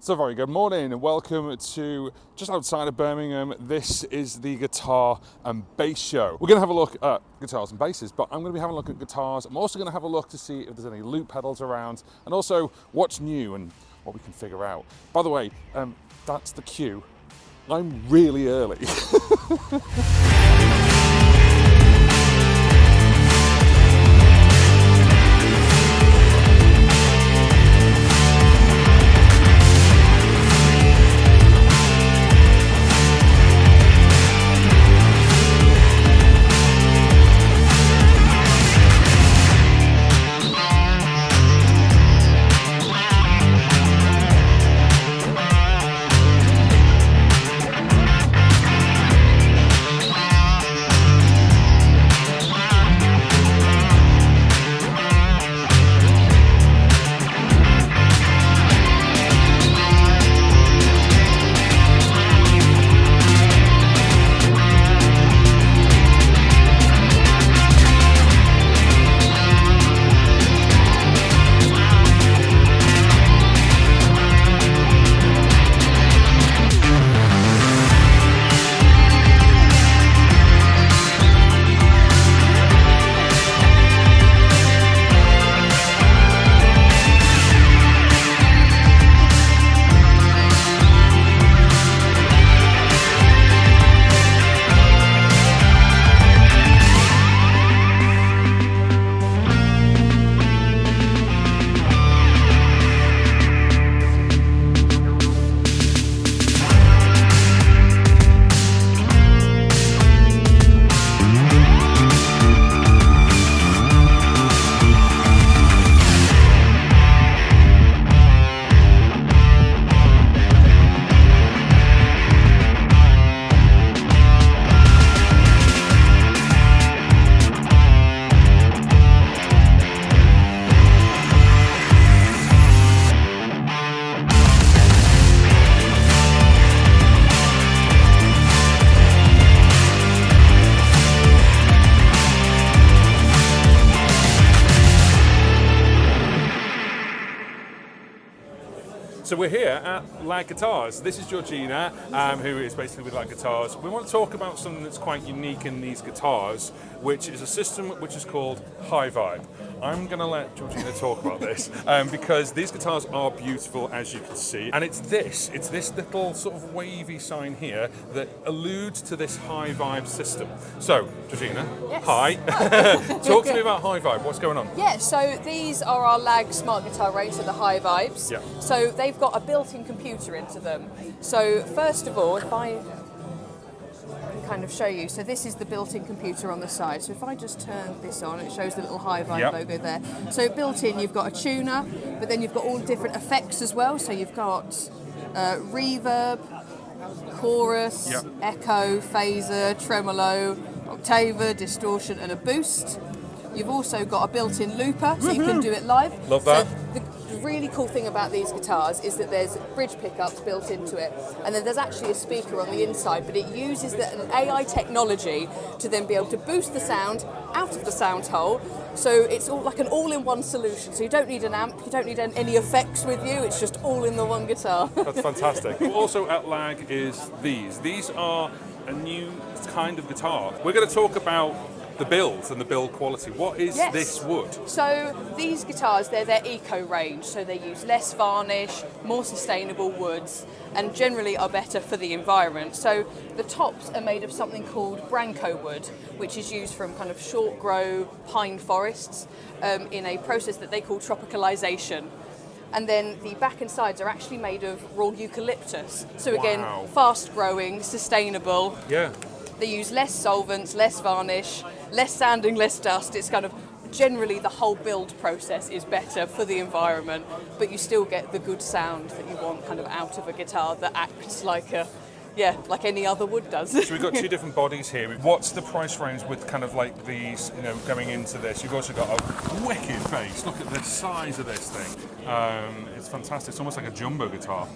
So very good morning and welcome to just outside of Birmingham. This is the Guitar and Bass Show. We're going to have a look at guitars and basses, but I'm going to be having a look at guitars. I'm also going to have a look to see if there's any loop pedals around and also what's new and what we can figure out. By the way, that's the cue. I'm really early. So we're here at Lag Guitars. This is Georgina, who is basically with Lag Guitars. We want to talk about something that's quite unique in these guitars, which is a system which is called High Vibe. I'm going to let Georgina talk about this because these guitars are beautiful, as you can see. And it's this little sort of wavy sign here that alludes to this High Vibe system. So, Georgina, yes. Hi. Talk to me about High Vibe. What's going on? Yeah, so these are our Lag Smart Guitar Rates, the High Vibes. Yeah. So they've got a built-in computer into them. So first of all, if I kind of show you, so this is the built-in computer on the side. So if I just turn this on, it shows the little High Vibe logo there. So built in, you've got a tuner, but then you've got all different effects as well. So you've got reverb, chorus, echo, phaser, tremolo, octava, distortion, and a boost. You've also got a built-in looper, so you can do it live. Love that. So the really cool thing about these guitars is that there's bridge pickups built into it, and then there's actually a speaker on the inside, but it uses an AI technology to then be able to boost the sound out of the sound hole. So it's all like an all-in-one solution. So you don't need an amp, you don't need any effects with you. It's just all in the one guitar. That's fantastic. Also at Lag is these. These are a new kind of guitar. We're going to talk about the build and the build quality. What is this wood? So these guitars, they're their eco range, so they use less varnish, more sustainable woods, and generally are better for the environment. So the tops are made of something called Branco wood, which is used from kind of short grow pine forests in a process that they call tropicalization. And then the back and sides are actually made of raw eucalyptus. So again, fast growing, sustainable. Yeah. They use less solvents, less varnish, less sanding, less dust. It's kind of generally the whole build process is better for the environment, but you still get the good sound that you want kind of out of a guitar that acts like a yeah, like any other wood does. So we've got two different bodies here. What's the price range with kind of like these, you know, going into this? You've also got a wicked bass. Look at the size of this thing. It's fantastic. It's almost like a jumbo guitar.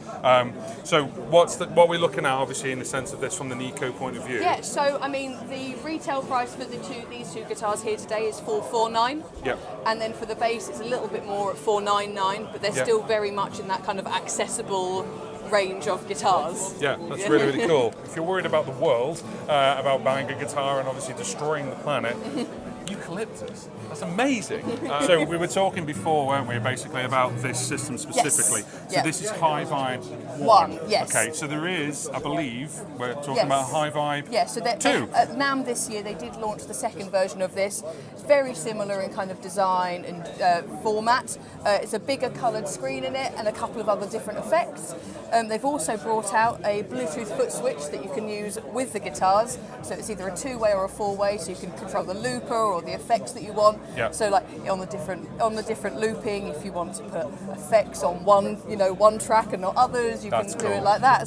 So what we're looking at, obviously, in the sense of this from the Nico point of view? Yeah, so I mean, the retail price for these two guitars here today is $449. Yeah. And then for the bass, it's a little bit more at $499, but they're still very much in that kind of accessible range of guitars. Yeah, that's really, really cool. If you're worried about the world, about buying a guitar and obviously destroying the planet, eucalyptus. That's amazing. So we were talking before, weren't we, basically about this system specifically. Yes. So this is High Vibe 1, yes. Okay, so there is, I believe, we're talking about High Vibe 2. At NAMM this year, they did launch the second version of this. It's very similar in kind of design and format. It's a bigger coloured screen in it and a couple of other different effects. They've also brought out a Bluetooth foot switch that you can use with the guitars. So it's either a 2-way or a 4-way, so you can control the looper or the effects that you want. Yeah. So like on the different looping, if you want to put effects on one track and not others, you can do it like that.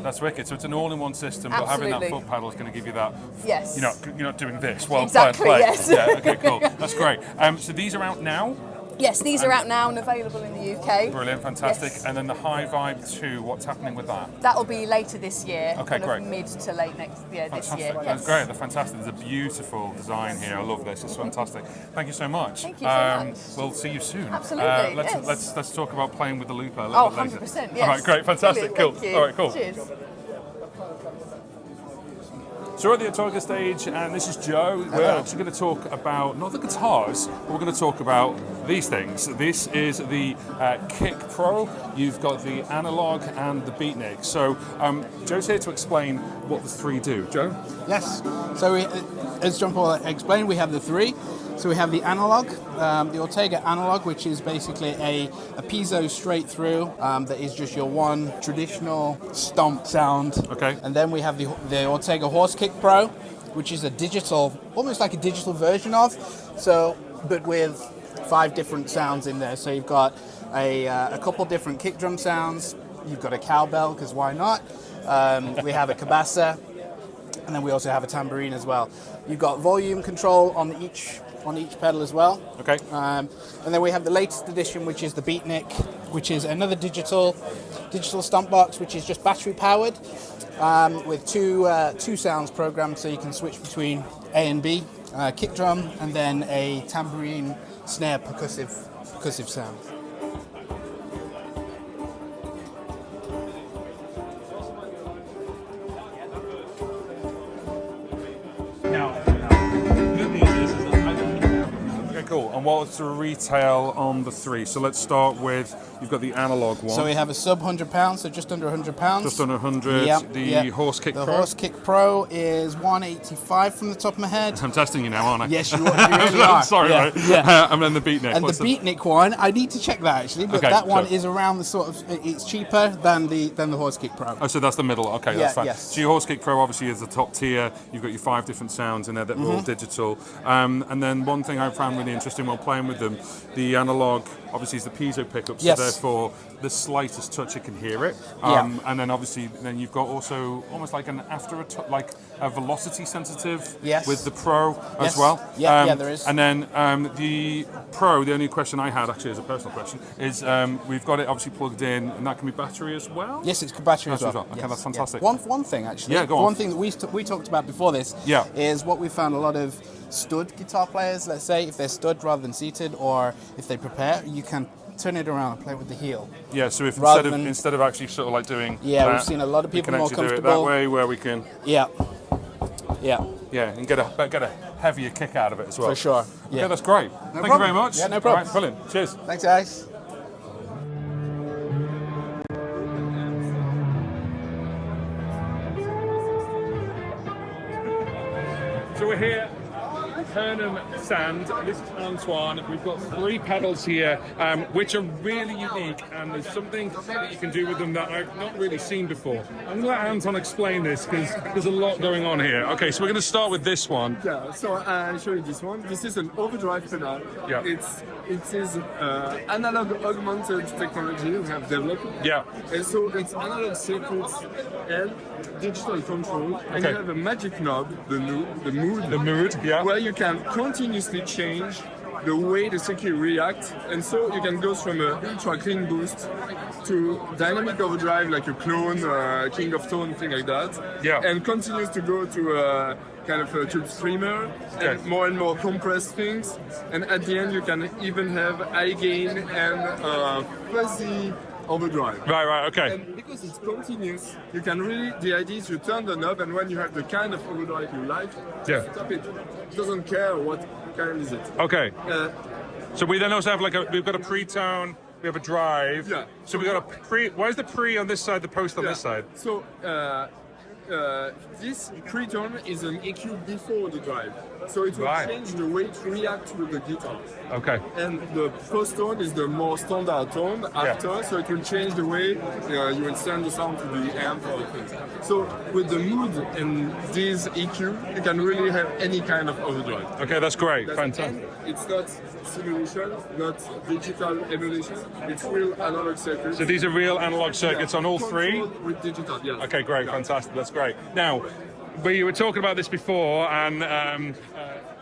That's wicked. So it's an all-in-one system, but having that foot pedal is going to give you that. Yes. You're not doing this while exactly, playing. Yes. Yeah. Okay. Cool. That's great. So these are out now. Yes, these are out now and available in the UK. Brilliant, fantastic. Yes. And then the High Vibe 2, what's happening with that? That'll be later this year. Okay, great. Mid to late this year. That's Yes. great. They're fantastic. There's a beautiful design here. I love this. It's fantastic. Thank you so much. Thank you so much. We'll see you soon. Absolutely. Let's talk about playing with the looper a little bit later. 100%. Yes. All right, great, fantastic, Brilliant, cool. thank you. All right, cool. Cheers. So we're at the Ortega stage, and this is Joe. We're actually going to talk about, not the guitars, but we're going to talk about these things. This is the Kick Pro. You've got the analog and the beatnik. So Joe's here to explain what the three do. Joe? Yes. So as John Paul explained, we have the three. So we have the analog, the Ortega analog, which is basically a piezo straight through that is just your one traditional stomp sound. Okay. And then we have the Ortega Horse Kick Pro, which is a digital, almost like a digital version of, but with 5 different sounds in there. So you've got a couple different kick drum sounds. You've got a cowbell, because why not? We have a cabasa, and then we also have a tambourine as well. You've got volume control on each pedal as well. Okay. And then we have the latest edition, which is the beatnik, which is another digital stomp box, which is just battery powered, with two sounds programmed, so you can switch between A and B, kick drum, and then a tambourine snare percussive sound. Cool. And what's the retail on the three? So let's start with, you've got the analog one. So we have a sub £100, so just under £100. Just under 100. Yep, the Horse Kick the Pro. Horse Kick Pro is 185 from the top of my head. I'm testing you now, aren't I? Yes, you really are. Sorry, yeah, mate. Yeah. And then the beatnik. And the beatnik one, I need to check that actually, but Okay, that one so- is around the sort of, it's cheaper than the Horse Kick Pro. Oh, so that's the middle. Okay, that's fine. Yes. So your Horse Kick Pro obviously is the top tier. You've got your 5 different sounds in there that are all digital. And then one thing I found really interesting while playing with them, the analog obviously is the piezo pickup, so Yes. therefore the slightest touch you can hear it. And then obviously then you've got also almost like an like a velocity sensitive Yes. with the Pro as Yes. well. Yeah, there is. And then the Pro, the only question I had actually as a personal question is we've got it obviously plugged in, and that can be battery as well. Yes, it's battery as Battery as well. well. Okay, Yes, that's fantastic. yeah. One thing actually. Yeah, go on. One thing that we talked about before this is what we found a lot of stud guitar players, let's say, if they're stud rather than seated, or if they prepare, you can turn it around and play with the heel. Yeah, so if Rather instead of actually sort of like doing Yeah, that, we've seen a lot of we people can more actually do it that comfortable. way where we can Yeah, and get a heavier kick out of it as well. for sure. Okay, Yeah. that's great. Thank you problem. very much. Yeah, no problem. All right, brilliant. Cheers. Thanks, guys. So we're here, Kernom Sand. This is Antoine. We've got 3 pedals here, which are really unique, and there's something that you can do with them that I've not really seen before. I'm going to let Anton explain this because there's a lot going on here. Okay, so we're going to start with this one. Yeah, so I'll show you this one. This is an overdrive pedal. Yeah. It is analog augmented technology we have developed. Yeah. And so it's analog circuits and digital control. And Okay. you have a magic knob, the mood, The mood, yeah. where you can continuously change the way the CQ reacts, and so you can go from a ultra clean boost to dynamic overdrive like a clone, King of Tone, thing like that, and continues to go to kind of a tube screamer and more compressed things, and at the end you can even have high gain and fuzzy overdrive. Right, okay. And because it's continuous, you can really, the idea is you turn the knob, and when you have the kind of overdrive you like, stop it. It doesn't care what kind is it. Okay. So we then also have we've got a pre-tone, we have a drive. Yeah. So we got a pre, why is the pre on this side, the post on this side? So this pre-tone is an EQ before the drive. So it will change the way it reacts with the guitar. Okay. And the post tone is the more standard tone after, so it will change the way you will send the sound to the amp or things. So with the mood and this EQ, you can really have any kind of overdrive. Okay, that's great. Fantastic. It's not simulation, not digital emulation. It's real analog circuits. So these are real analog circuits on all three? With digital, yes. Okay, great, fantastic. That's great. Now, we were talking about this before, and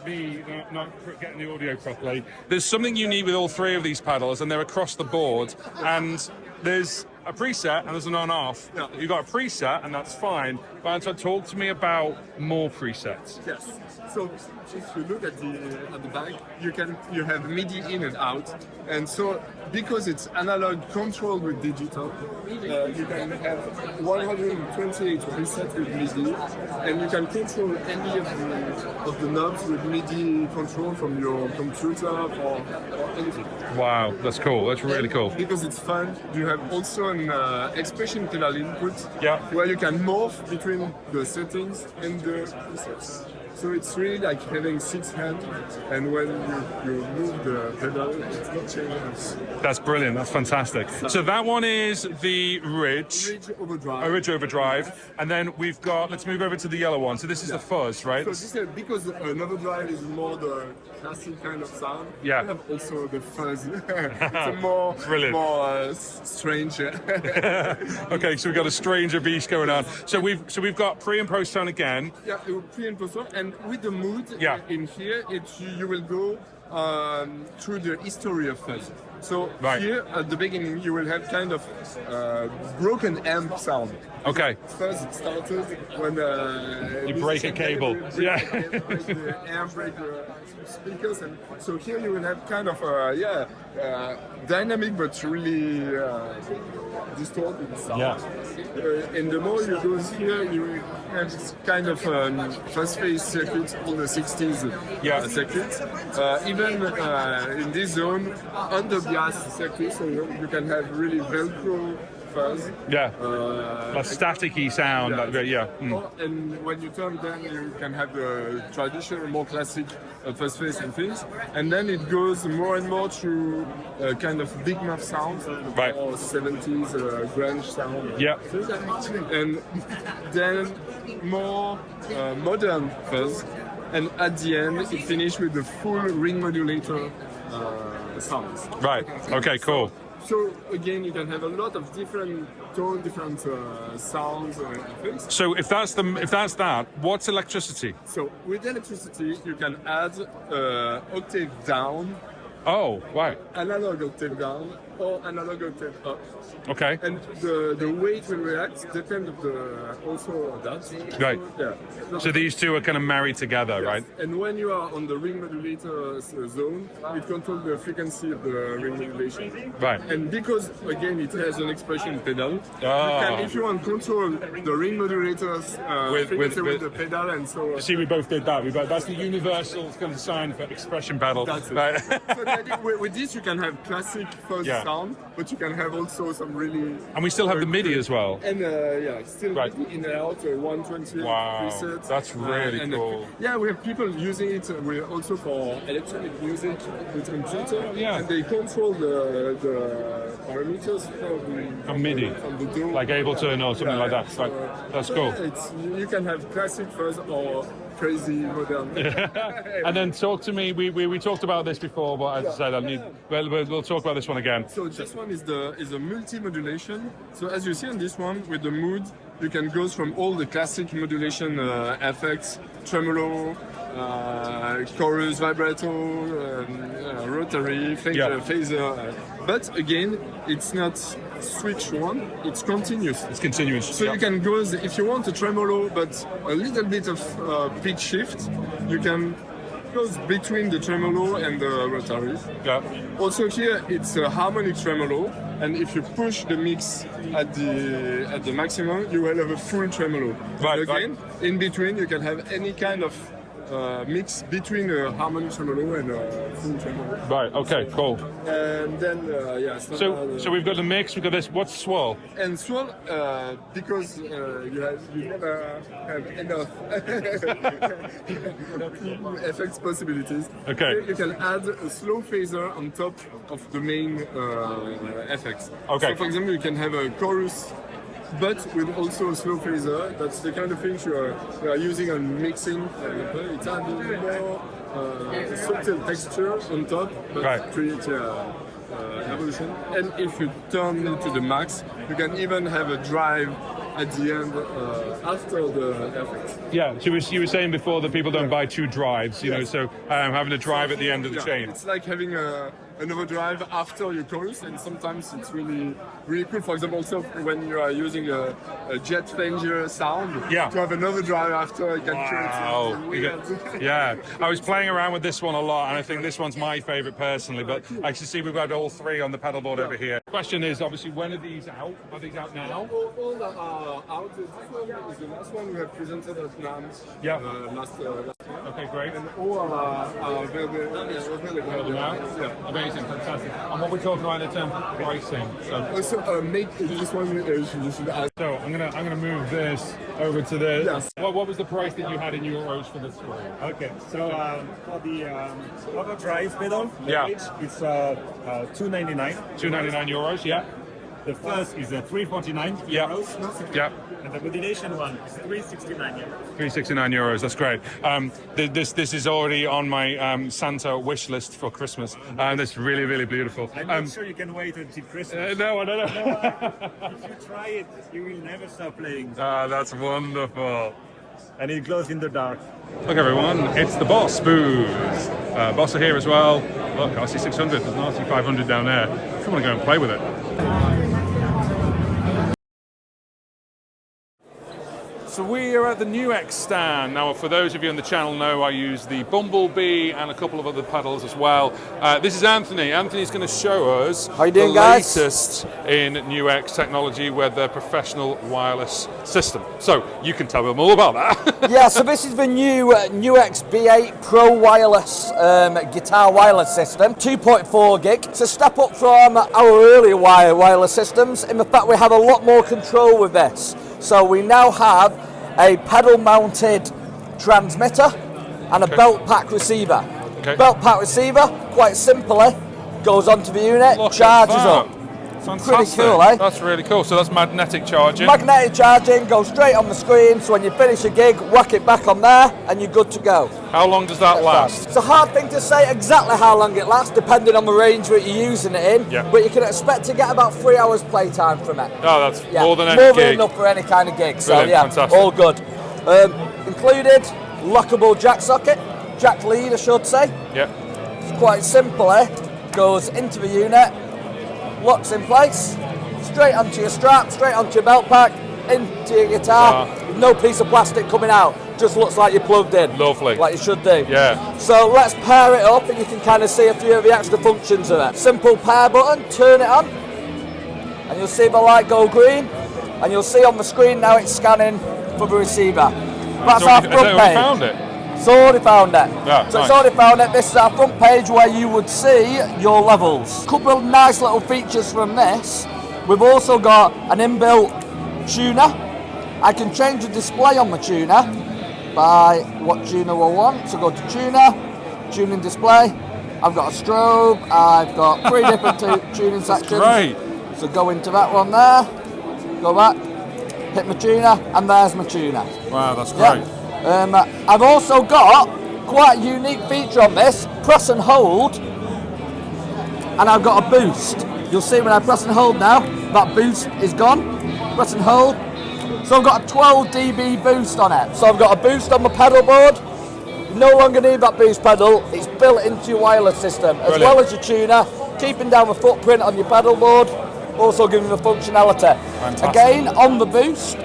me not getting the audio properly. There's something unique with all three of these pedals, and they're across the board. And there's a preset and there's an on-off. Yeah. You've got a preset, and that's fine. But so talk to me about more presets. Yes. So if you look at the back, you have MIDI in and out, and so because it's analog controlled with digital, you can have 128 presets with MIDI, and you can control any of the knobs with MIDI control from your computer or anything. Wow, that's cool. That's really cool. Because it's fun, you have also an expression pedal input, Yeah. where you can morph between the settings and the presets. So it's really like having 6 hands, and when you move the pedal, it's not changing. That's brilliant. That's fantastic. So that one is the Ridge. Ridge Overdrive. And then we've got, let's move over to the yellow one. So this is the Fuzz, right? So this is because an overdrive is more the classic kind of sound. Yeah. You have also the fuzz. It's a more strange. Okay, so we've got a stranger beast going on. So we've got pre and post tone again. Yeah, pre and post tone, and with the mood in here, you will go through the history of fuzz. So here at the beginning, you will have kind of broken amp sound. Okay. First, it started when you break a cable. Break the amp, break the speakers, and so here you will have kind of dynamic but really distorted sound. Yeah. And the more you go here, you will have this kind of fast phase circuits, all the 60s circuits. Even in this zone, under gas circuits, so you can have really Velcro fuzz. Yeah. That staticky sound. And when you turn down, you can have the traditional, more classic fast phase and things. And then it goes more and more to kind of big muff sounds, or 70s grunge sound. Yeah. And then more modern fuzz. And at the end, it finishes with the full ring modulator sounds. Right. Okay. Cool. So again, you can have a lot of different tones, different sounds and things. So if that's that, what's electricity? So with electricity, you can add octave down. Oh, right. Analog octave down or analog octave up. Okay. And the way it will react depends also on that. Right. Yeah. So these two are kind of married together, right? And when you are on the ring modulator zone, it controls the frequency of the ring modulation. Right. And because, again, it has an expression pedal, you can, if you want, control the ring modulator's frequency with the pedal, and so... See, we both did that. That's the universal kind of sign for expression pedal. That's it. Right. So with this, you can have classic fuzz sound, but you can have also some really... And we still have the MIDI as well. And still MIDI in and out, 120 presets. That's really cool. We have people using it also for electronic music with computer, and they control the parameters from MIDI, from the Doro, like Ableton or something like that. So, that's cool. You can have classic fuzz or crazy modern. And then talk to me. We talked about this before, but as I said, we'll talk about this one again. So this one is a multi-modulation. So as you see on this one, with the mood, you can go from all the classic modulation effects, tremolo, chorus, vibrato, rotary, phaser. But again, it's not switch one, it's continuous. It's continuous. So you can go, if you want a tremolo but a little bit of pitch shift, you can go between the tremolo and the rotary. Yeah. Also here it's a harmonic tremolo, and if you push the mix at the maximum, you will have a full tremolo. Right, And again, in between you can have any kind of mix between a harmonic tremolo and a full tremolo. Right. Okay. Cool. And then So we've got the mix. We've got this. What's swirl? and swirl, because you never have enough effects possibilities. Okay. You can add a slow phaser on top of the main effects. Okay. So for example, you can have a chorus, but with also a slow phaser. That's the kind of things you are using on mixing. It's adding more subtle texture on top, but Right. create evolution. And if you turn it to the max, you can even have a drive at the end after the effects. Yeah. So you were saying before that people don't buy two drives. You know, Yes. so having a drive at the end of the chain. It's like having another drive after your chorus, and sometimes it's really cool. For example, also when you are using a jet flanger sound, Yeah. to have another drive after, it can create Wow. something You weird. get- Yeah, I was playing around with this one a lot, and I think this one's my favourite personally. But I can see we've got all three on the pedal board over here. Question is, obviously, when are these out? Are these out now? All are out. This one is the last one we have presented at NAMS Yeah. last year. Okay, great. And all are available Now? Yeah. Amazing, fantastic. And what we're talking about in terms of pricing. So, Also, make this one. You should ask. so I'm gonna move this over to the. Yes. What was the price that you had in euros for this one? Okay, so for the overdrive pedal, Yeah. it's 299. 299 euros. Yeah. The first is 349 Yeah. euros, Yeah. and the modulation one is 369 euros. 369 euros. That's great. This is already on my Santa wish list for Christmas. That's really, really beautiful. I'm not sure you can wait until Christmas. No, I don't know. If you try it, you will never stop playing. That's wonderful. And it glows in the dark. Look everyone, it's the Boss booth. Boss are here as well. Look, RC600, there's an RC500 down there. If you want to go and play with it. So we are at the Nuex stand. Now, for those of you on the channel know, I use the Bumblebee and a couple of other pedals as well. This is Anthony. Anthony's going to show us How you doing, the guys? latest in Nuex technology with their professional wireless system. So you can tell them all about that. Yeah, so this is the new Nuex B8 Pro wireless guitar wireless system, 2.4 gig. It's a step up from our earlier wireless systems in the fact we have a lot more control with this. So we now have a pedal mounted transmitter and a belt pack receiver. Okay. Belt pack receiver, quite simply, goes onto the unit, Look at charges that. up. Fantastic. Pretty cool, eh? That's really cool. So that's magnetic charging. Magnetic charging goes straight on the screen, so when you finish a gig, whack it back on there and you're good to go. How long does that last? It's a hard thing to say exactly how long it lasts, depending on the range that you're using it in. Yeah. But you can expect to get about 3 hours playtime from it. Oh, that's Yeah, more than any gig. enough for any kind of gig. So Brilliant, yeah, fantastic. all good. Included lockable jack socket, jack lead, I should say. Yeah. It's quite simple. Goes into the unit, locks in place, straight onto your strap, straight onto your belt pack, into your guitar. No piece of plastic coming out. Just looks like you're plugged in. Lovely. Like you should do. Yeah. So let's pair it up and you can kind of see a few of the extra functions of it. Simple pair button, turn it on, and you'll see the light go green, and you'll see on the screen now it's scanning for the receiver. That's our Has front it already page. found it? It's already found it. Yeah, So nice. it's already found it. This is our front page where you would see your levels. Couple of nice little features from this. We've also got an inbuilt tuner. I can change the display on the tuner by what tuner we want. So go to tuner, tuning display. I've got a strobe. I've got 3 different tuning sections. Great. So go into that one there. Go back. Hit my tuner, and there's my tuner. Wow, that's Yeah. great. I've also got quite a unique feature on this. Press and hold, and I've got a boost. You'll see when I press and hold now, that boost is gone. Press and hold. So I've got a 12 dB boost on it. So I've got a boost on my pedal board, You no longer need that boost pedal. It's built into your wireless system, as well as your tuner, keeping down the footprint on your pedal board, also giving the functionality. Fantastic. Again, on the boost,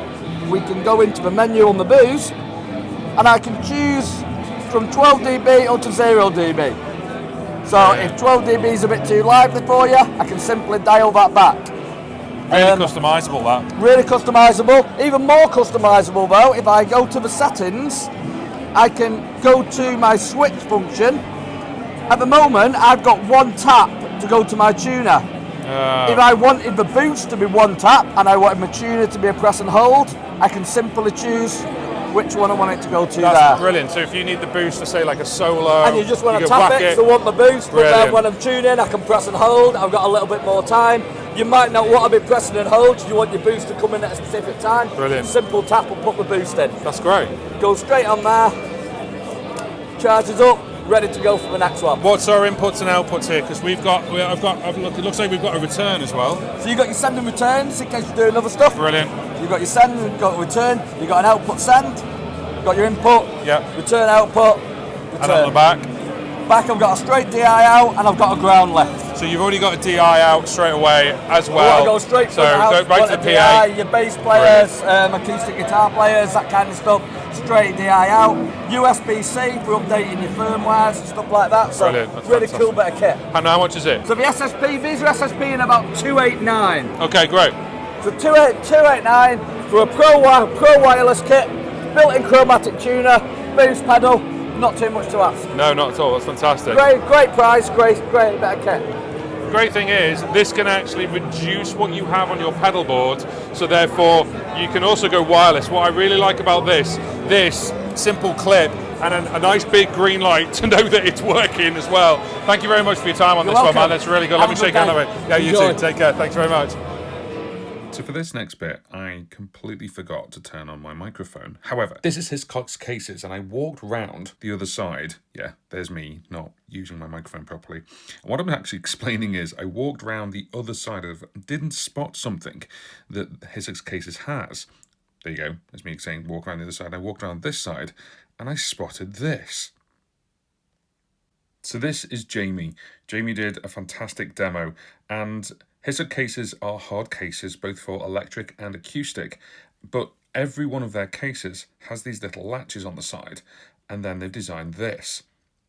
we can go into the menu on the boost, and I can choose from 12 dB up to 0 dB. So if 12 dB is a bit too lively for you, I can simply dial that back. Really customisable, that. Really customisable. Even more customisable though, if I go to the settings, I can go to my switch function. At the moment, I've got one tap to go to my tuner. If I wanted the boost to be one tap and I wanted my tuner to be a press and hold, I can simply choose which one I want it to go to. That's brilliant. So if you need the boost to say like a solo, and you just want to tap it, so I want the boost, but then when I'm tuning, I can press and hold. I've got a little bit more time. You might not want to be pressing and hold. You want your boost to come in at a specific time. Brilliant. Simple tap and put the boost in. That's great. Goes straight on there. Charges up. Ready to go for the next one. What's our inputs and outputs here? Because it looks like we've got a return as well. So you've got your send and returns in case you're doing other stuff. Brilliant. You've got your send, you've got a return, you've got an output send, you've got your input, return output, return. And on the back? Back I've got a straight DI out and I've got a ground left. So you've already got a DI out straight away as well. Go straight so go right to the PA. DI, your bass players, acoustic guitar players, that kind of stuff. Straight DI out. USB-C for updating your firmwares and stuff like that. So Brilliant. That's really fantastic. cool bit of kit. And how much is it? So the SSP, these are SSP in about 289. Okay, great. So 289 for a pro wireless kit, built-in chromatic tuner, boost pedal. Not too much to ask. No, not at all. That's fantastic. Great price, great bit of kit. Great thing is, this can actually reduce what you have on your pedal board, so therefore you can also go wireless. What I really like about this simple clip and a nice big green light to know that it's working as well. Thank you very much for your time on this one, man. That's really good. Let me shake hand away. Yeah, you too. Take care. Thanks very much. So for this next bit, I completely forgot to turn on my microphone. However, this is Hiscox Cases, and I walked round the other side. Yeah, there's me not using my microphone properly. And what I'm actually explaining is I walked round the other side of, didn't spot something that Hiscox Cases has. There you go. There's me saying walk around the other side. I walked around this side, and I spotted this. So this is Jamie. Jamie did a fantastic demo, and Hiscox Cases are hard cases, both for electric and acoustic, but every one of their cases has these little latches on the side, and then they've designed this.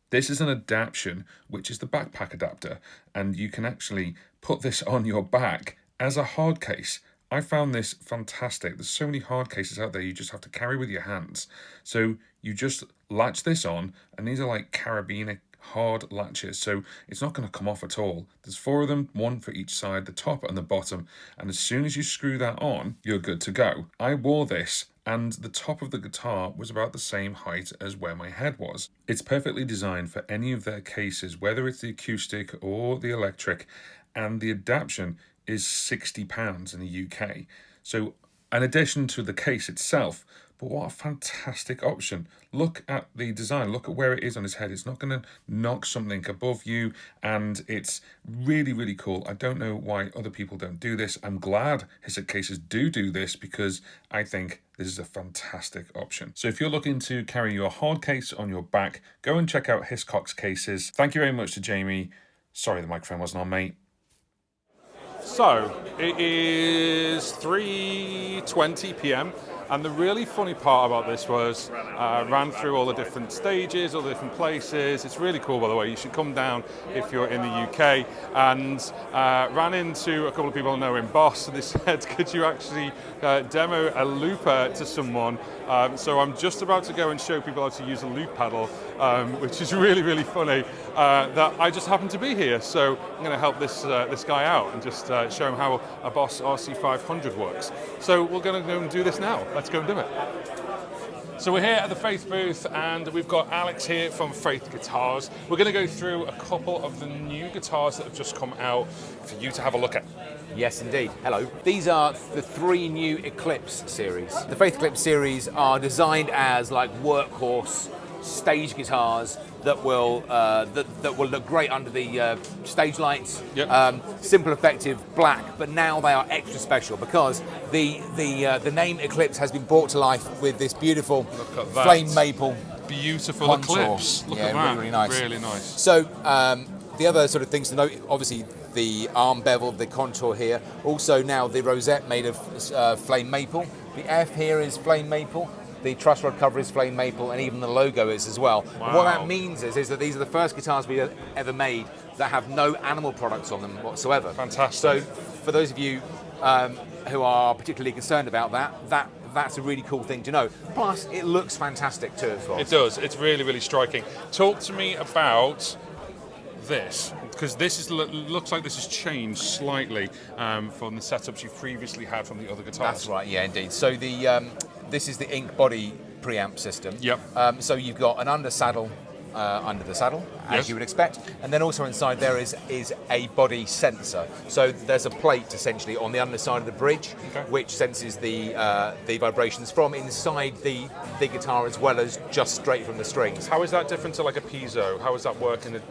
This is an adaptation, which is the backpack adapter, and you can actually put this on your back as a hard case. I found this fantastic. There's so many hard cases out there you just have to carry with your hands. So you just latch this on, and these are like carabiner hard latches, so it's not going to come off at all. There's 4 of them, 1 for each side, the top and the bottom, and as soon as you screw that on, you're good to go. I wore this, and the top of the guitar was about the same height as where my head was. It's perfectly designed for any of their cases, whether it's the acoustic or the electric, and the adaptation is £60 in the UK. So in addition to the case itself, but what a fantastic option. Look at the design, look at where it is on his head. It's not going to knock something above you, and it's really, really cool. I don't know why other people don't do this. I'm glad Hiscox Cases do this, because I think this is a fantastic option. So if you're looking to carry your hard case on your back, go and check out Hiscox Cases. Thank you very much to Jamie. Sorry the microphone wasn't on, mate. So it is 3:20 p.m. And the really funny part about this was ran through all the different stages, all the different places. It's really cool, by the way. You should come down if you're in the UK. And ran into a couple of people I know in Boss, and they said, could you actually demo a looper to someone? So I'm just about to go and show people how to use a loop pedal, which is really, really funny, that I just happen to be here. So I'm going to help this guy out and just show him how a Boss RC500 works. So we're going to go and do this now. Let's go and do it. So we're here at the Faith booth, and we've got Alex here from Faith Guitars. We're going to go through a couple of the new guitars that have just come out for you to have a look at. Yes, indeed. Hello. These are the 3 new Eclipse series. The Faith Eclipse series are designed as like workhorse stage guitars that will look great under the stage lights. Yep. Simple, effective, black, but now they are extra special because the name Eclipse has been brought to life with this beautiful flame maple beautiful contour. eclipse. Look at that. Really, really nice. Really nice. So the other sort of things to note, obviously the arm bevel, the contour here. Also now the rosette made of flame maple. The F here is flame maple. The truss rod cover is flame maple, and even the logo is as well. Wow. What that means is that these are the first guitars we ever made that have no animal products on them whatsoever. Fantastic. So for those of you who are particularly concerned about that's a really cool thing to know. Plus, it looks fantastic too as well. It does. It's really, really striking. Talk to me about this, because this looks like this has changed slightly from the setups you previously had from the other guitars. That's right, yeah, indeed. So this is the ink body preamp system. Yep. So you've got an under saddle under the saddle, as Yes. you would expect, and then also inside there is a body sensor. So there's a plate essentially on the underside of the bridge, Okay. which senses the vibrations from inside the guitar as well as just straight from the strings. How is that different to like a piezo? How does that work in a...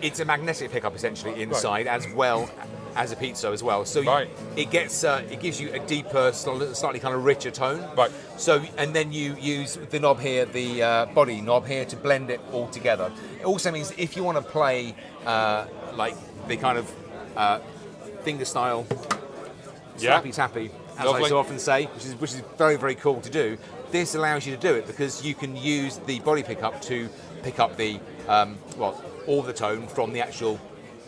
It's a magnetic pickup essentially inside, as well as a piezo as well. So Right. it gives you a deeper, slightly kind of richer tone. Right. So and then you use the knob here, the body knob here, to blend it all together. It also means if you want to play like the kind of finger style Yeah. slappy tappy, as Lovely. I so often say, which is very, very cool to do. This allows you to do it because you can use the body pickup to pick up the all the tone from the actual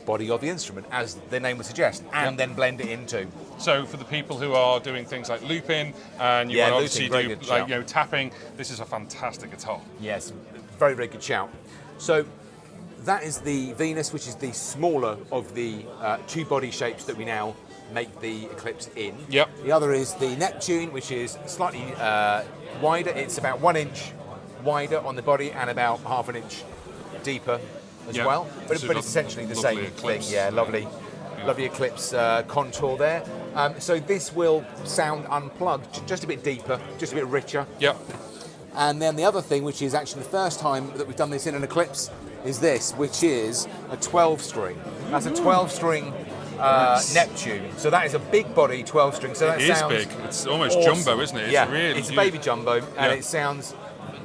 body of the instrument, as the name would suggest, and then blend it into. So for the people who are doing things like looping and you Yeah, want to looping, obviously very do good like shout. tapping, this is a fantastic guitar. Yes, very, very good shout. So that is the Venus, which is the smaller of the two body shapes that we now make the Eclipse in. Yep. The other is the Neptune, which is slightly wider. It's about 1 inch wider on the body and about half an inch deeper as Yep. well. But So it's you've essentially got the lovely same Eclipse. thing. Yeah, lovely Eclipse contour there. So this will sound unplugged, just a bit deeper, just a bit richer. Yep. And then the other thing, which is actually the first time that we've done this in an Eclipse, is this, which is a 12-string. That's a 12-string Neptune. So that is a big body 12-string. So that It is sounds big. It's almost awesome. jumbo, isn't it? It's yeah, really it's a huge. baby jumbo, and Yeah. it sounds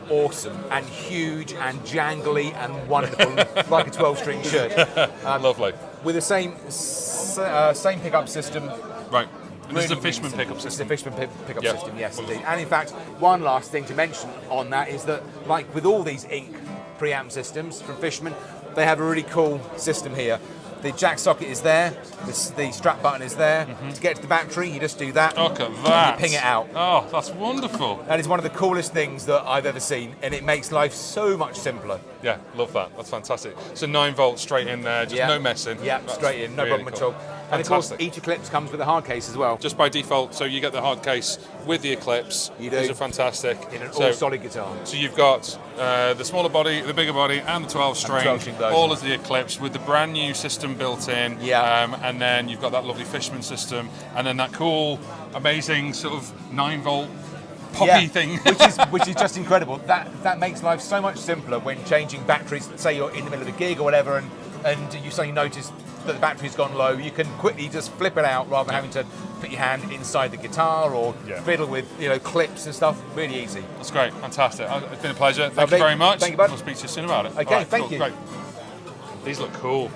awesome and huge and jangly and wonderful, like a 12-string should. Lovely. With the same pickup system. Right. And this is a Really, Fishman really pickup simple. system. It's the Fishman pickup Yep. system, yes, indeed. And in fact, one last thing to mention on that is that, like with all these ink preamp systems from Fishman, they have a really cool system here. The jack socket is there, the strap button is there. To get to the battery, you just do that. Look at and that. you ping it out. Oh, that's wonderful. That is one of the coolest things that I've ever seen, and it makes life so much simpler. Yeah, love that. That's fantastic. So 9 volts straight in there, just Yeah. no messing. Yeah, That's straight in, no really problem cool. at all. And of course, Fantastic. each Eclipse comes with a hard case as well. Just by default, so you get the hard case with the Eclipse. You do. These are fantastic. In an So- all-solid guitar. So you've got the smaller body, the bigger body, and the 12-string, 12-string version. all as the Eclipse with the brand new system built in. Yeah. And then you've got that lovely Fishman system, and then that cool, amazing sort of 9-volt poppy thing. which is just incredible. That makes life so much simpler when changing batteries. Say you're in the middle of a gig or whatever, and you suddenly notice that the battery's gone low. You can quickly just flip it out rather than having to put your hand inside the guitar or Yeah. fiddle with clips and stuff. Really easy. That's great, fantastic. It's been a pleasure. Thank Lovely. you very much. Thank you, bud. We'll speak to you soon about it. Okay, All right, thank cool, you. Great. These look cool.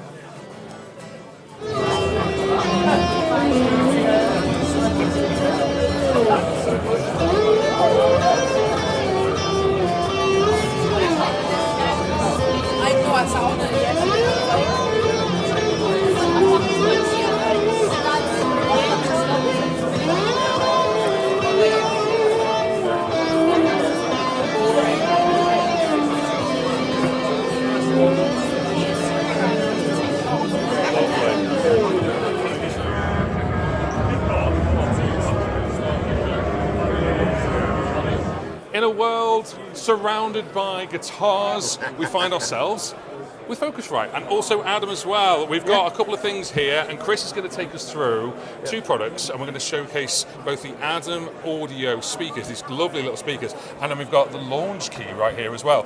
In a world surrounded by guitars, we find ourselves with Focusrite, and also Adam as well. We've got a couple of things here, and Chris is going to take us through 2 products, and we're going to showcase both the Adam audio speakers, these lovely little speakers, and then we've got the LaunchKey right here as well.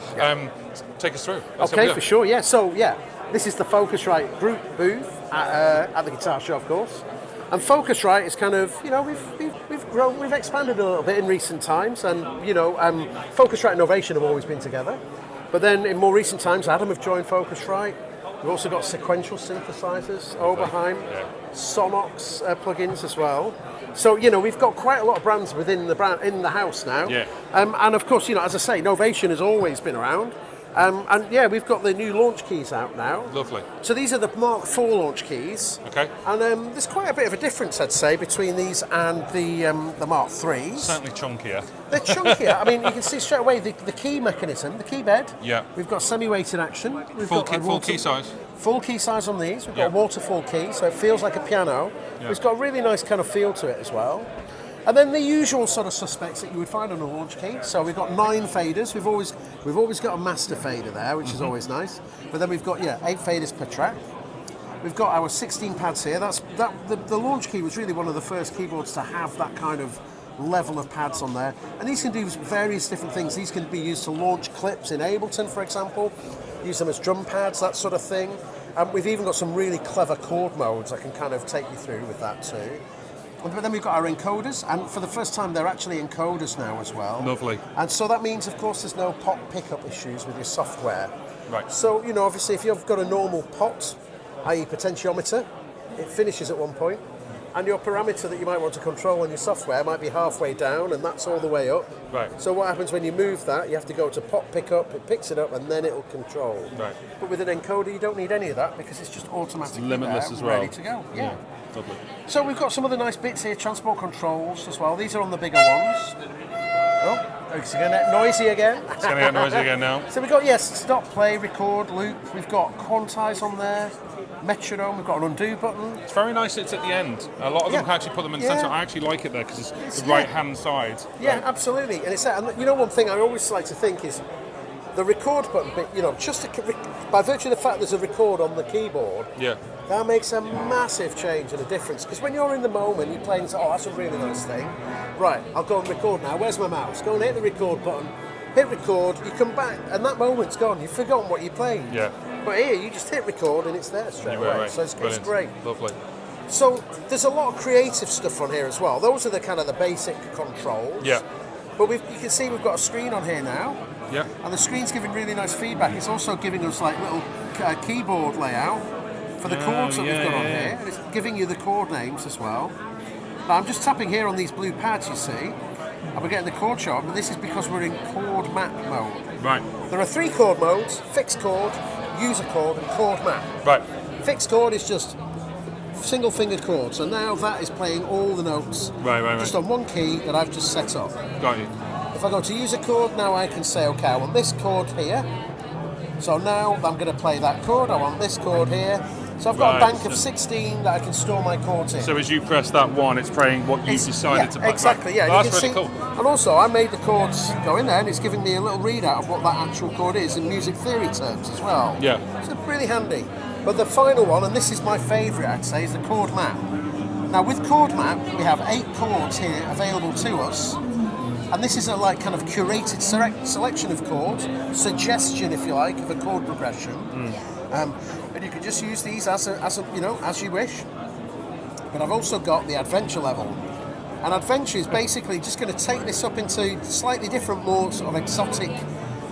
Take us through. Let's have a Okay, look. for sure, yeah. So, yeah, this is the Focusrite Group booth at the Guitar Show, of course. And Focusrite is kind of, we've grown, we've expanded a little bit in recent times, and Focusrite and Novation have always been together. But then in more recent times, Adam have joined Focusrite. We've also got sequential synthesizers, Oberheim, Sonox plugins as well. So we've got quite a lot of brands within the brand in the house now. Yeah. And of course, as I say, Novation has always been around. And we've got the new launch keys out now. Lovely. So these are the Mark IV launch keys. Okay. And there's quite a bit of a difference, I'd say, between these and the Mark IIIs. Certainly chunkier. They're chunkier. I mean, you can see straight away the key mechanism, the key bed. Yeah. We've got semi-weighted action. We've Full got key size. Full key size on these. We've got a waterfall key, so it feels like a piano. Yeah. It's got a really nice kind of feel to it as well. And then the usual sort of suspects that you would find on a launch key. So we've got 9 faders. We've always got a master fader there, which is always nice. But then we've got 8 faders per track. We've got our 16 pads here. The launch key was really one of the first keyboards to have that kind of level of pads on there. And these can do various different things. These can be used to launch clips in Ableton, for example. Use them as drum pads, that sort of thing. We've even got some really clever chord modes I can kind of take you through with that too. But then we've got our encoders, and for the first time they're actually encoders now as well. Lovely. And so that means, of course, there's no pot pickup issues with your software. Right. So, obviously if you've got a normal pot, i.e. potentiometer, it finishes at one point, and your parameter that you might want to control on your software might be halfway down, and that's all the way up. Right. So what happens when you move that, you have to go to pot pickup, it picks it up, and then it'll control. Right. But with an encoder, you don't need any of that, because it's just automatically limitless there, as well. ready to go. Yeah. Lovely. So we've got some other nice bits here, transport controls as well. These are on the bigger ones. Oh, it's going to get noisy again. It's going to get noisy again now. So we've got, stop, play, record, loop. We've got quantize on there, metronome. We've got an undo button. It's very nice it's at the end. A lot of them can actually put them in the centre. I actually like it there because it's the right-hand side. Yeah, absolutely. And it's that. And one thing I always like to think is the record button, by virtue of the fact there's a record on the keyboard, that makes a massive change and a difference. Because when you're in the moment, you're playing, that's a really nice thing. Right, I'll go and record now. Where's my mouse? Go and hit the record button. Hit record, you come back, and that moment's gone. You've forgotten what you're playing. Yeah. But here, you just hit record, and it's there straight away. Right. So it's great. Lovely. So there's a lot of creative stuff on here as well. Those are the kind of the basic controls. Yeah. But you can see we've got a screen on here now. Yeah. And the screen's giving really nice feedback. It's also giving us like little keyboard layout for the chords that we've got on here. And it's giving you the chord names as well. Now I'm just tapping here on these blue pads, you see, and we're getting the chord chart, but this is because we're in chord map mode. Right. There are 3 chord modes: fixed chord, user chord, and chord map. Right. Fixed chord is just single fingered chord, so now that is playing all the notes just on one key that I've just set up. Got you. If I go to user chord, now I can say, okay, I want this chord here. So now I'm going to play that chord, I want this chord here. So I've got a bank of 16 that I can store my chords in. So as you press that one, it's playing what you've decided to play. Exactly, yeah. Oh, that's really cool. And also, I made the chords go in there, and it's giving me a little readout of what that actual chord is in music theory terms as well. Yeah. So really handy. But the final one, and this is my favourite, I'd say, is the chord map. Now with chord map, we have 8 chords here available to us. And this is a kind of curated selection of chords, suggestion, if you like, of a chord progression. And you can just use these as you wish. But I've also got the adventure level. And adventure is basically just going to take this up into slightly different, more sort of exotic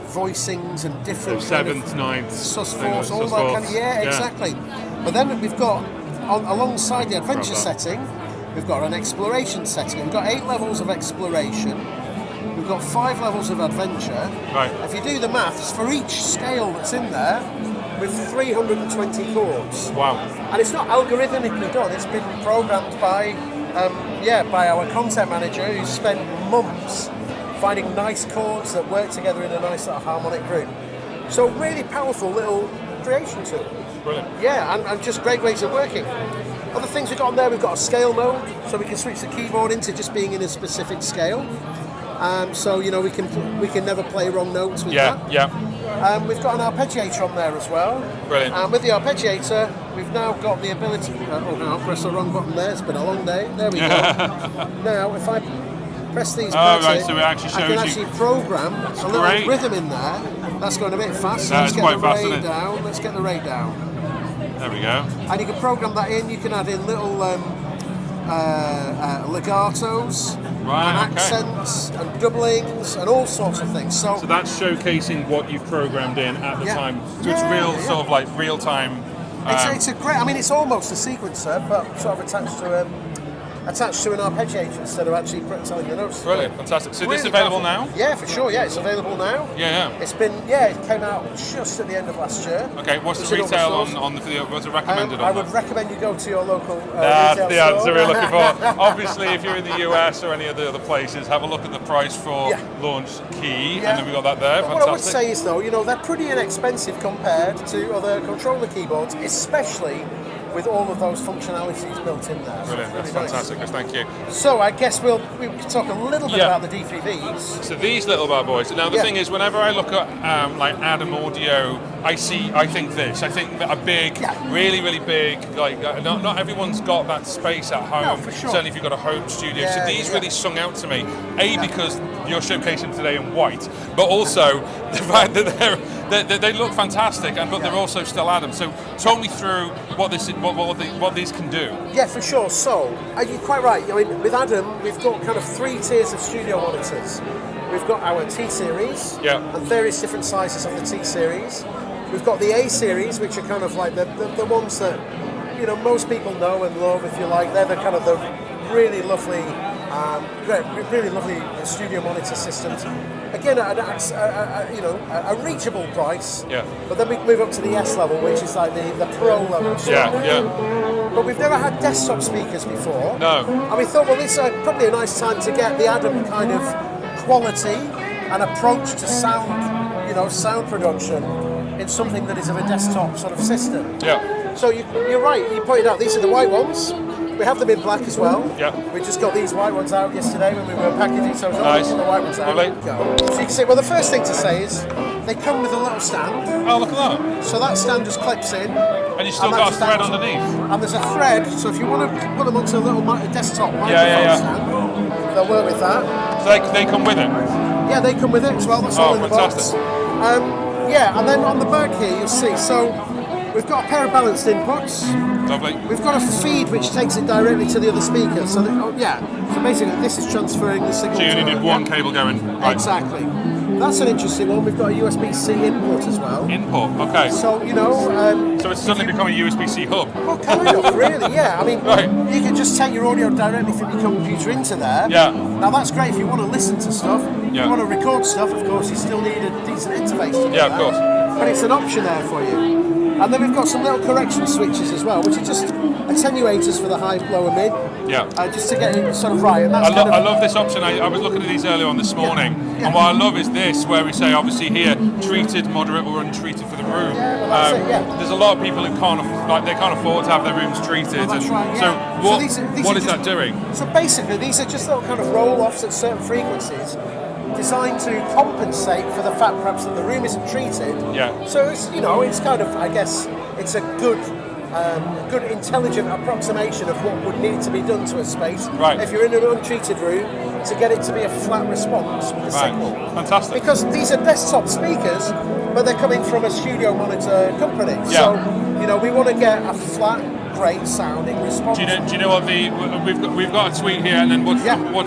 voicings and different seventh, ninth, sus fourths, all that kind of exactly. But then we've got alongside the adventure setting, we've got an exploration setting. We've got 8 levels of exploration. We've got 5 levels of adventure. Right. If you do the maths, for each scale that's in there, with 320 chords. Wow. And it's not algorithmically done, it's been programmed by our content manager who's spent months finding nice chords that work together in a nice little harmonic group. So really powerful little creation tool. Brilliant. Yeah, and just great ways of working. Other things we've got on there, we've got a scale mode, so we can switch the keyboard into just being in a specific scale. So we can never play wrong notes with that. Yeah. We've got an arpeggiator on there as well. Brilliant. And with the arpeggiator, we've now got the ability. I pressed the wrong button there. It's been a long day. There we go. Now, if I press these buttons, so it actually shows I can actually program a little rhythm in there. That's going a bit fast. That is quite fast, isn't it? Down. Let's get the rate down. There we go. And you can program that in. You can add in little legatos, Right, and okay. accents, and doublings, and all sorts of things. So, So that's showcasing what you've programmed in at the Yeah. time. So it's Yeah, real, yeah. sort of like real time. it's a great. I mean, it's almost a sequencer, but sort of attached to an arpeggiator instead of actually telling the notes. Brilliant, fantastic. So this Really available powerful. now? Yeah, for sure. Yeah, it's available now. Yeah, It's been, it came out just at the end of last year. Okay, what's It's the in all the retail stores. on the video? What's it recommended I on would that? recommend you go to your local That's retail the answer store. we're looking for. Obviously, if you're in the US or any of the other places, have a look at the price for Yeah. LaunchKey, Yeah. and then we got that there. But what I would Fantastic. say is, though, they're pretty inexpensive compared to other controller keyboards, especially with all of those functionalities built in there. So Brilliant, it's that's really nice. fantastic. Yes, thank you. So I guess we can talk a little bit Yeah. about the D3Vs. So these little bad boys. Now the Yeah. thing is, whenever I look at like Adam Audio, I think this. I think a big, Yeah. really, really big. Like not everyone's got that space at home. No, for sure. Certainly if you've got a home studio. So Yeah, these yeah. really sung out to me. Because you're showcasing today in white, but also the fact that they look fantastic, but they're also still Adam. So talk me through what these can do. Yeah, for sure. So, you're quite right. I mean, with Adam, we've got kind of 3 tiers of studio monitors. We've got our T-Series, Yeah. and various different sizes of the T-Series. We've got the A-Series, which are kind of like the ones that, most people know and love, if you like. They're the kind of the really lovely studio monitor systems. Again, at a reachable price. Yeah. But then we move up to the S level, which is like the pro level. Yeah. But we've never had desktop speakers before. No. And we thought, well, it's probably a nice time to get the Adam kind of quality and approach to sound production in something that is of a desktop sort of system. Yeah. So you're right, you pointed out, these are the white ones. We have them in black as well. Yeah. We just got these white ones out yesterday when we were packaging, so Nice. the white ones out. Lovely. Go. So you can see, well, the first thing to say is they come with a little stand. Oh, look at that. So that stand just clips in. And you still And got a that's thread that. underneath. And there's a thread, so if you want to put them onto a little desktop microphone Yeah. stand, they'll work with that. So they come with it. Yeah, they come with it as well. That's all in the fantastic. box. And then on the back here, you'll see. So we've got a pair of balanced inputs. Lovely. We've got a feed which takes it directly to the other speaker. So So basically, this is transferring the signal. So you to only it. did one cable going. Right. Exactly. That's an interesting one. We've got a USB-C input as well. Input. Okay. So So it's suddenly become a USB-C hub. well, kind of, really, yeah. I mean, Right. you can just take your audio directly from your computer into there. Yeah. Now that's great if you want to listen to stuff. If Yeah. you want to record stuff, of course, you still need a decent interface to do Yeah, of that. course. But it's an option there for you. And then we've got some little correction switches as well, which are just attenuators for the high, low, and mid. Yeah. Just to get it sort of right. And that's I love this option. I was looking at these earlier on this morning, Yeah. and what I love is this, where we say obviously here treated, moderate, or untreated for the room. Yeah, well, that's it, yeah. There's a lot of people who can't afford to have their rooms treated. Well, that's and right, yeah. So So what these what are is that just- doing? So basically, these are just little kind of roll-offs at certain frequencies, designed to compensate for the fact perhaps that the room isn't treated. Yeah. So it's kind of, I guess, it's a good intelligent approximation of what would need to be done to a space. Right. If you're in an untreated room, to get it to be a flat response with the Right. signal. Fantastic. Because these are desktop speakers, but they're coming from a studio monitor company. Yeah. So, we want to get a flat, great sounding response. Do you know what we've got a tweet here, and then what's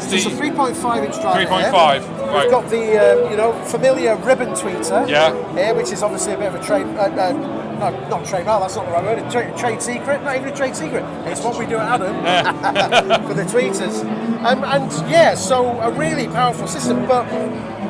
So it's a 3.5 inch driver. 3.5, here. right. We've got the familiar ribbon tweeter. Yeah. Here, which is obviously a bit of a trade. No, not trademark. That's not the right word. A trade secret. Not even a trade secret. It's what we do at Adam for the tweeters. So a really powerful system, but.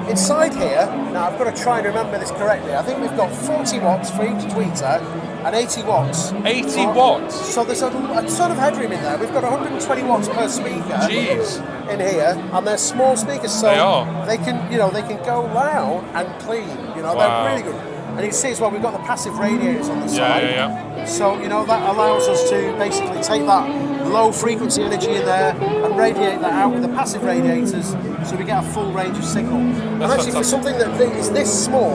Inside here, now I've got to try and remember this correctly. I think we've got 40 watts for each tweeter and 80 watts. 80 watts? So there's a ton of headroom in there. We've got 120 watts per speaker. Jeez. In here, and they're small speakers, so They are. they can go loud and clean. Wow. They're really good. And you can see as well, we've got the passive radiators on the side. Yeah. So that allows us to basically take that low frequency energy in there and radiate that out with the passive radiators, so we get a full range of signal. And actually, for something that is this small,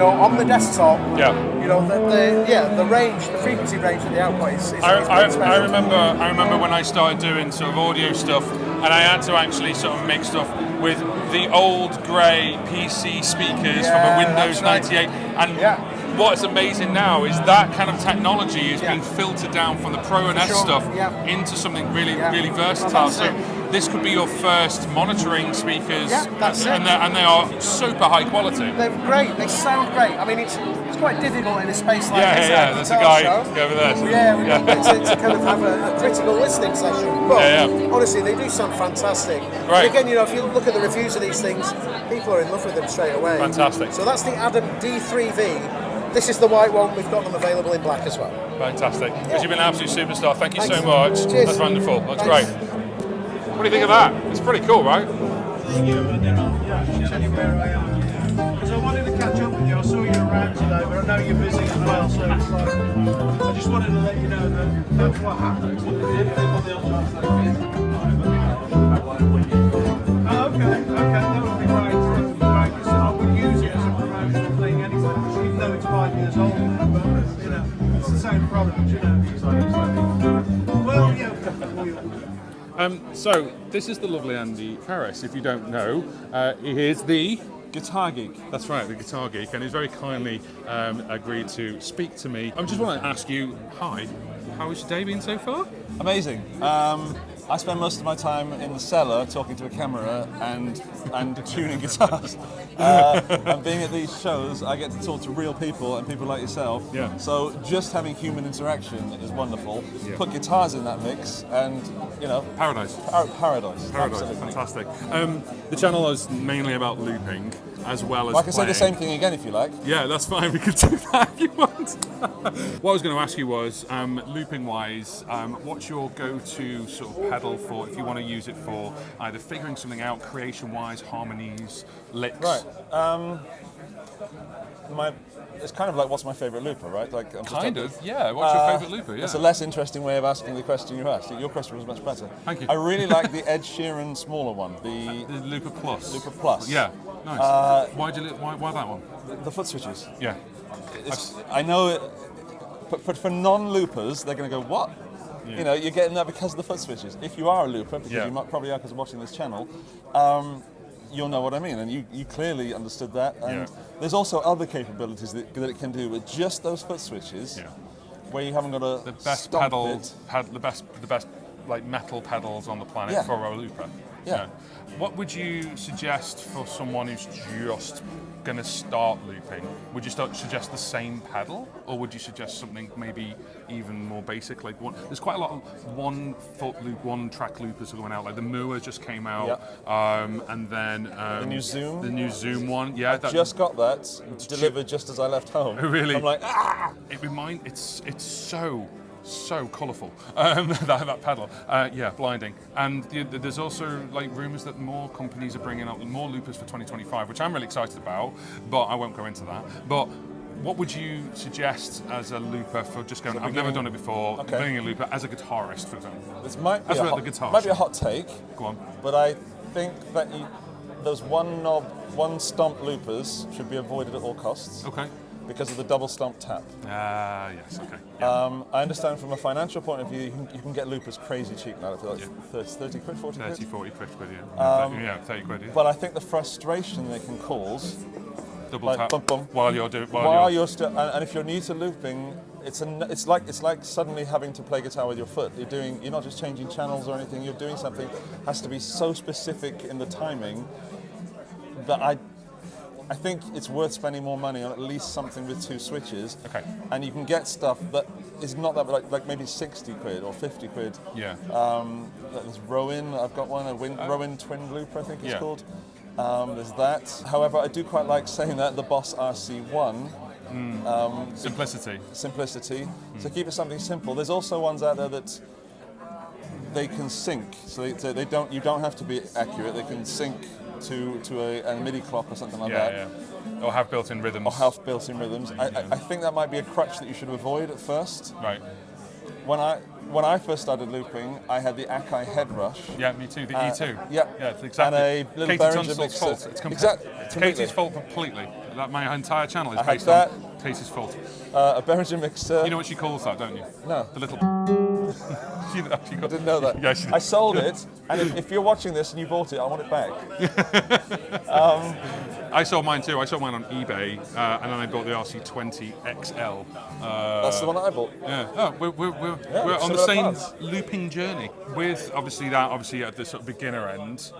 on the desktop, the range, the frequency range of the output is I remember when I started doing sort of audio stuff, and I had to actually sort of make stuff with the old grey PC speakers from a Windows 98, and what's amazing now is that kind of technology is being filtered down from the Pro and S stuff into something really versatile. So this could be your first monitoring speakers, and they are super high quality. They're great. They sound great. I mean, it's quite difficult in a space like this. There's a guy over there. To kind of have a critical listening session. But honestly, they do sound fantastic. Right. And again, if you look at the reviews of these things, people are in love with them straight away. Fantastic. So that's the Adam D3V. This is the white one. We've got them available in black as well. Fantastic. Because you've been an absolute superstar. Thank you so much. Cheers. That's wonderful. That's great. What do you think of that? It's pretty cool, right? Thank you. I'll tell you where I am. Because I wanted to catch up with you. I saw you around today, but I know you're busy as well. So it's like, I just wanted to let you know that that's what happened. Oh, okay. That would be great. Because I would use it as a promotional thing anyway. Even though it's 5 years old, but it's the same product. Well, yeah. So this is the lovely Andy Ferris. If you don't know, he is the Guitar Geek. That's right, the Guitar Geek, and he's very kindly agreed to speak to me. I just want to ask you, hi, how has your day been so far? Amazing. I spend most of my time in the cellar talking to a camera and tuning guitars. And being at these shows, I get to talk to real people and people like yourself. Yeah. So just having human interaction is wonderful. Yeah. Put guitars in that mix, and Paradise. Paradise. Absolutely. Fantastic. The channel is mainly about looping, as well as I can say playing. the same thing again if you like. Yeah, that's fine. We could do that if you want. What I was going to ask you was, looping-wise, what's your go-to sort of pedal for if you want to use it for either figuring something out, creation-wise, harmonies, licks? Right. It's kind of like, what's my favourite looper, right? Like, yeah. What's your favourite looper? Yeah. It's a less interesting way of asking the question you asked. Your question was much better. Thank you. I really like the Ed Sheeran smaller one, The Looper Plus. Looper Plus. Yeah, nice. Why that one? The foot switches. Yeah. I know it, but for non-loopers, they're going to go, what? Yeah. You're getting that because of the foot switches. If you are a looper, because you might probably are because watching this channel, you'll know what I mean, and you clearly understood that. And there's also other capabilities that it can do with just those foot switches, where you haven't got to the best the best like metal pedals on the planet for a looper. Yeah. What would you suggest for someone who's just going to start looping? Would you suggest the same pedal, or would you suggest something maybe even more basic? Like there's quite a lot of one-track loopers going out. Like the Mua just came out, and then the new Zoom. The new Zoom one, yeah. I just got that delivered just as I left home. Oh, really? I'm like, It's so colourful, that pedal. Blinding. And there's also like rumours that more companies are bringing up more loopers for 2025, which I'm really excited about, but I won't go into that. But what would you suggest as a looper for just going, I've never done it before, bringing a looper as a guitarist, for example? This might be a hot take. Go on. But I think that those one stomp loopers should be avoided at all costs. Okay. Because of the double stomp tap. Yes, okay. Yeah. I understand from a financial point of view, you can get loopers crazy cheap now. I feel like 30 quid, 40 quid? 40 quid, yeah. 30 quid, yeah. But I think the frustration they can cause, double like, tap, bum, bum, while you're still, and if you're new to looping, it's like suddenly having to play guitar with your foot. You're not just changing channels or anything. You're doing something has to be so specific in the timing that I think it's worth spending more money on at least something with two switches. Okay. And you can get stuff that is not that, like maybe 60 quid or 50 quid. Yeah. There's Rowan, I've got one, Rowan Twin Looper, I think it's called. There's that. However, I do quite like saying that, the Boss RC1. Simplicity. So keep it something simple. There's also ones out there that they can sync. So you don't have to be accurate, they can sync to a MIDI clock or something like that. Yeah. Or have built-in rhythms. I think that might be a crutch that you should avoid at first. Right. When I first started looping, I had the Akai Head Rush. Yeah, me too. The E2. Yeah, it's exactly. And a little Behringer mixer. Fault. It's It's Katie's fault completely. My entire channel is based that. on Katie's fault. A Behringer mixer. You know what she calls that, don't you? No. The little. you actually got, I didn't know that. Yes, you did. I sold it, and if you're watching this and you bought it, I want it back. I sold mine too. I sold mine on eBay, and then I bought the RC20 XL. That's the one that I bought. Yeah. Oh, we're on the similar same parts. looping journey. With obviously at the sort of beginner end,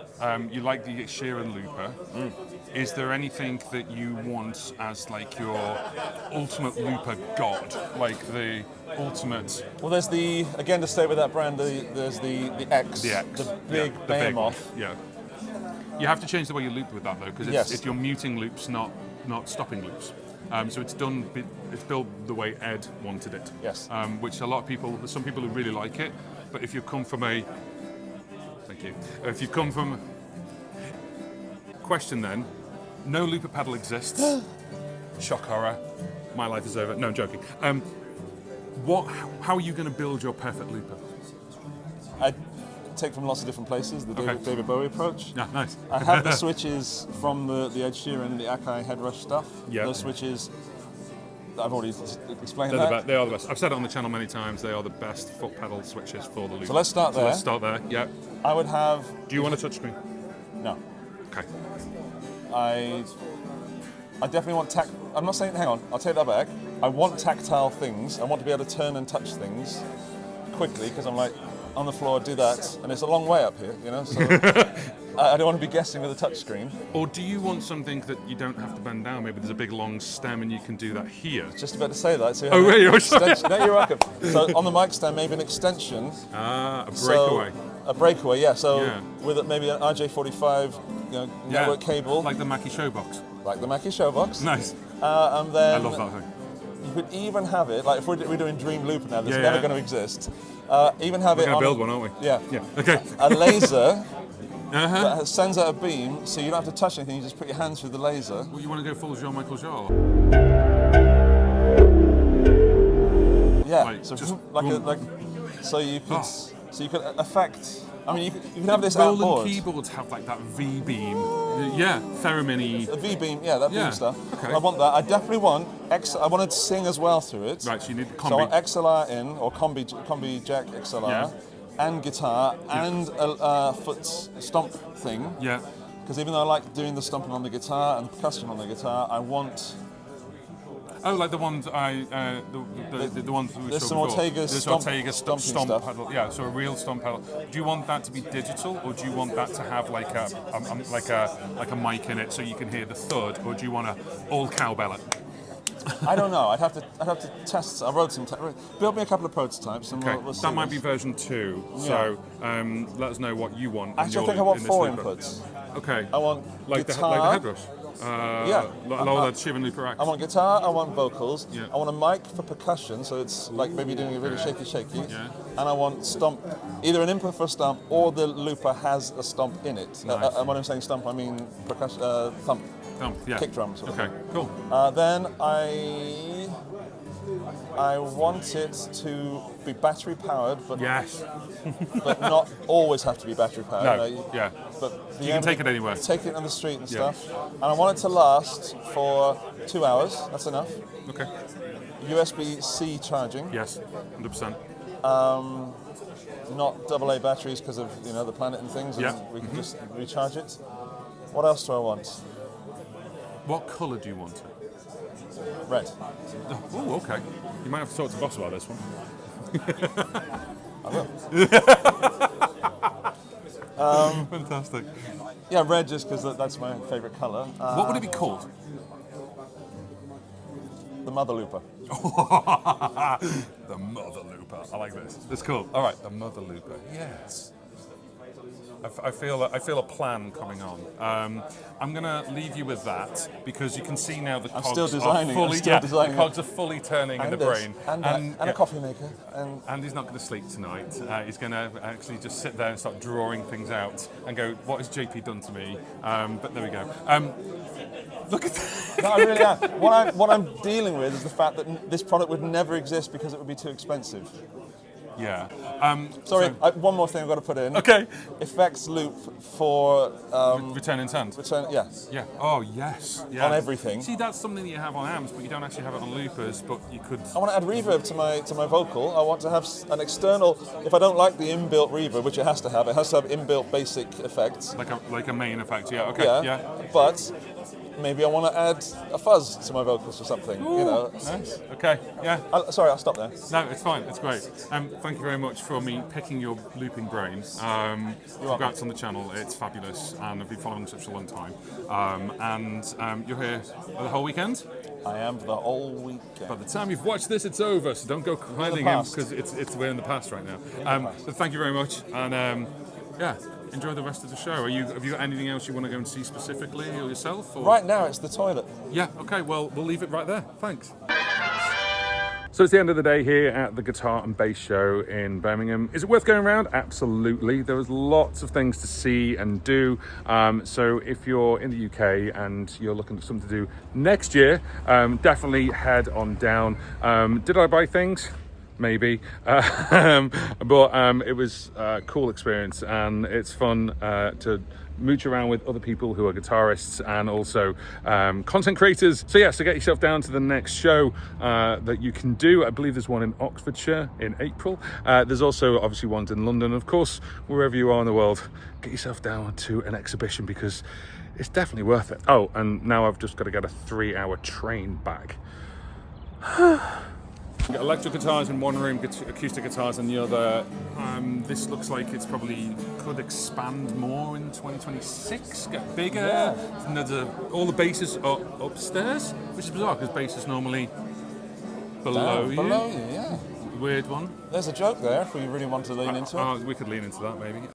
you like the Sheeran looper. Is there anything that you want as like your ultimate looper god, like the ultimate? Well, there's again to stay with that brand. There's the X, The X, the big the behemoth. big one. Yeah. You have to change the way you loop with that though, because Yes. if you're muting loops, not stopping loops. So it's built the way Ed wanted it. Yes. Which there's some people who really like it, but if you come from question then, no looper pedal exists. Shock horror. My life is over. No, I'm joking. How are you going to build your perfect looper? I take from lots of different places. The Okay. David Bowie approach. Yeah, nice. I have the switches from the Ed Sheeran and the Akai Headrush stuff. Yeah. Those switches, I've already explained They that. are the best. I've said it on the channel many times. They are the best foot pedal switches for the loop. So let's start there. Let's start there. Yeah. I would have. Do you want a touchscreen? No. Okay. I definitely want I'm not saying, hang on, I'll take that back. I want tactile things. I want to be able to turn and touch things quickly because I'm like, on the floor, do that. And it's a long way up here, you know, so I don't want to be guessing with a touch screen. Or do you want something that you don't have to bend down? Maybe there's a big long stem and you can do that here. Just about to say that. So you Oh, have wait, an you're sorry. extension. No, you're welcome. So on the mic stand, maybe an extension. A breakaway. A breakaway, yeah. So Yeah. with maybe an RJ45 network cable. Like the Mackie Showbox. Like the Mackie Showbox. Nice. And then I love that thing. you could even have it, like if we're doing Dream Looper now, that's Yeah, never yeah. going to exist. Even have We're it going on to build one, aren't we? Yeah. Yeah. Okay. A laser Uh-huh. that sends out a beam, so you don't have to touch anything, you just put your hands through the laser. Well, you want to go full Jean-Michel Jarre? Yeah, Like, so just so you could Oh. so you could affect. I mean, you can have this Roland outboard. keyboards have like that V-beam. Yeah, theremin-y. A V-beam, yeah, that Yeah, beam stuff. okay. I want that. I definitely want I wanted to sing as well through it. Right, so you need the So I want combi. XLR in, or combi jack XLR, Yeah. and guitar, Yeah. and a foot stomp thing. Yeah. Because even though I like doing the stomping on the guitar and percussion on the guitar, I want. Oh, like the ones the ones we There's saw some before. Ortega There's stomp- Ortega stomping stomp stuff. pedal. Yeah, so a real stomp pedal. Do you want that to be digital, or do you want that to have like a mic in it so you can hear the thud, or do you want to all cowbell it? I don't know. I'd have to test. I wrote some. Build me a couple of prototypes, and Okay, we'll see that might this. be version 2. So let us know what you want. in Actually, I your think I want in this 4 looper. inputs. Okay. I want like guitar. the headrush. Yeah. Lower the Sheeran Looper X. I want guitar, I want vocals, Yeah. I want a mic for percussion, so it's like maybe doing a really shaky, Yeah. and I want stomp, either an input for a stomp or the looper has a stomp in it. Nice. And when I'm saying stomp, I mean percussion, thump, Yeah. kick drums. Okay, cool. Then I want it to be battery powered, but Yes. but not always have to be battery powered. No. You know, Yeah. But You can take it anywhere. Take it on the street and Yeah. stuff. And I want it to last for 2 hours. That's enough. Okay. USB-C charging, Yes. 100%. not AA batteries because of the planet and things. And Yeah. we can just recharge it. What else do I want? What colour do you want it? Red. Oh, okay. You might have to talk to Boss about this one. I will. Fantastic. Yeah, red just because that's my favourite colour. What would it be called? The Mother Looper. The Mother Looper. I like this. It's cool. All right, the Mother Looper. Yes. I feel a plan coming on. I'm going to leave you with that because you can see now the cogs still designing, are fully, I'm still designing the cogs are fully turning in the this, brain. and yeah. a coffee maker. And Andy's not going to sleep tonight. He's going to actually just sit there and start drawing things out and go, what has JP done to me? But there we go. Look at that. no, I really am. What I'm dealing with is the fact that this product would never exist because it would be too expensive. Yeah. Sorry, one more thing I've got to put in. Okay. Effects loop for Return intent. yes. Yeah. Oh, yes. Yeah. On everything. See, that's something that you have on amps, but you don't actually have it on loopers. But you could. I want to add reverb to my vocal. I want to have an external. If I don't like the inbuilt reverb, which it has to have inbuilt basic effects. Like a main effect. Yeah. Okay. Yeah. But maybe I want to add a fuzz to my vocals or something. Ooh, you know. Nice. Okay. Yeah. Sorry, I'll stop there. No, it's fine. It's great. Thank you very much for me picking your looping brain. Congrats on the channel. It's fabulous, and I've been following such a long time. You're here the whole weekend. I am for the whole weekend. By the time you've watched this, it's over. So don't go hiding in because we're in the past right now. But thank you very much, and enjoy the rest of the show. Have you got anything else you want to go and see specifically or yourself? Or? Right now, it's the toilet. Yeah. Okay. Well, we'll leave it right there. Thanks. So it's the end of the day here at the Guitar and Bass Show in Birmingham. Is it worth going around? Absolutely. There was lots of things to see and do. So if you're in the UK and you're looking for something to do next year, definitely head on down. Did I buy things? Maybe, but it was a cool experience, and it's fun to mooch around with other people who are guitarists and also content creators. So get yourself down to the next show that you can do. I believe there's one in Oxfordshire in April. There's also obviously ones in London. Of course, wherever you are in the world, get yourself down to an exhibition because it's definitely worth it. Oh, and now I've just got to get a 3-hour train back. We've got electric guitars in one room, acoustic guitars in the other. This looks like it's probably could expand more in 2026, get bigger. Yeah. And all the basses are upstairs, which is bizarre because bass is normally below you. Below you, yeah. Weird one. There's a joke there if we really want to lean into it. We could lean into that maybe.